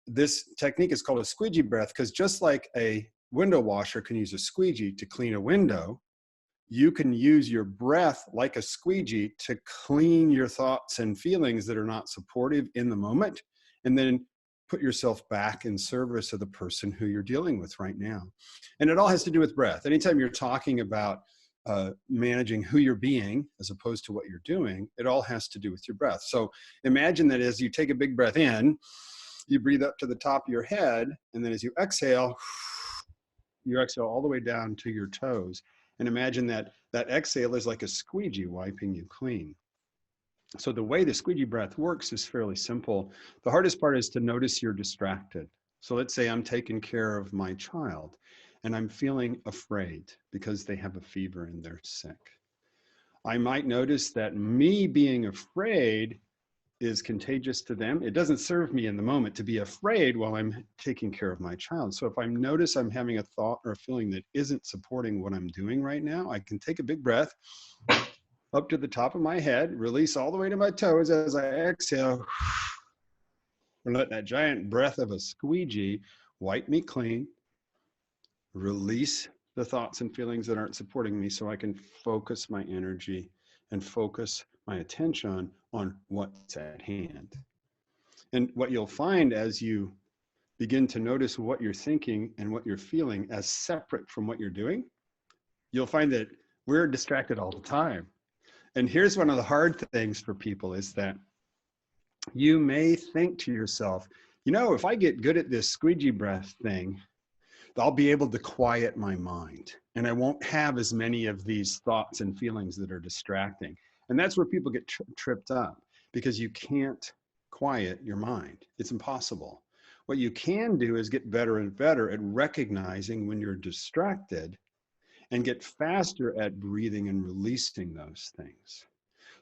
this technique is called a squeegee breath, because just like a window washer can use a squeegee to clean a window, you can use your breath like a squeegee to clean your thoughts and feelings that are not supportive in the moment, and then put yourself back in service of the person who you're dealing with right now. And it all has to do with breath. Anytime you're talking about managing who you're being as opposed to what you're doing, it all has to do with your breath. So imagine that as you take a big breath in, you breathe up to the top of your head, and then as you exhale all the way down to your toes. And imagine that that exhale is like a squeegee wiping you clean. So the way the squeegee breath works is fairly simple. The hardest part is to notice you're distracted. So let's say I'm taking care of my child and I'm feeling afraid because they have a fever and they're sick. I might notice that me being afraid is contagious to them. It doesn't serve me in the moment to be afraid while I'm taking care of my child. So if I notice I'm having a thought or a feeling that isn't supporting what I'm doing right now, I can take a big breath up to the top of my head, release all the way to my toes as I exhale, and let that giant breath of a squeegee wipe me clean, release the thoughts and feelings that aren't supporting me so I can focus my energy and focus my attention on what's at hand. And what you'll find as you begin to notice what you're thinking and what you're feeling as separate from what you're doing, you'll find that we're distracted all the time. And here's one of the hard things for people is that you may think to yourself, you know, if I get good at this squeegee breath thing, I'll be able to quiet my mind and I won't have as many of these thoughts and feelings that are distracting. And that's where people get tripped up, because you can't quiet your mind. It's impossible. What you can do is get better and better at recognizing when you're distracted and get faster at breathing and releasing those things.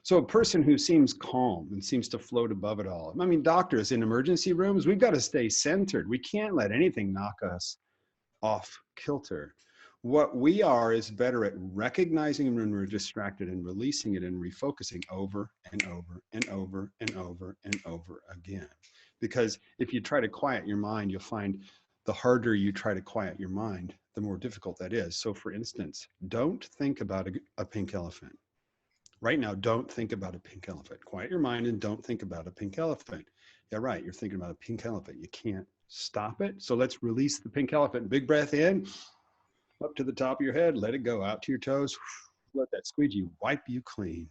So a person who seems calm and seems to float above it all. I mean, doctors in emergency rooms, we've got to stay centered. We can't let anything knock us off kilter. What we are is better at recognizing when we're distracted and releasing it and refocusing over and over and over and over and over again. Because if you try to quiet your mind, you'll find the harder you try to quiet your mind, the more difficult that is. So for instance, don't think about a pink elephant. Right now, don't think about a pink elephant. Quiet your mind and don't think about a pink elephant. Yeah, right, you're thinking about a pink elephant. You can't stop it. So let's release the pink elephant. Big breath in, up to the top of your head, let it go out to your toes. Let that squeegee wipe you clean.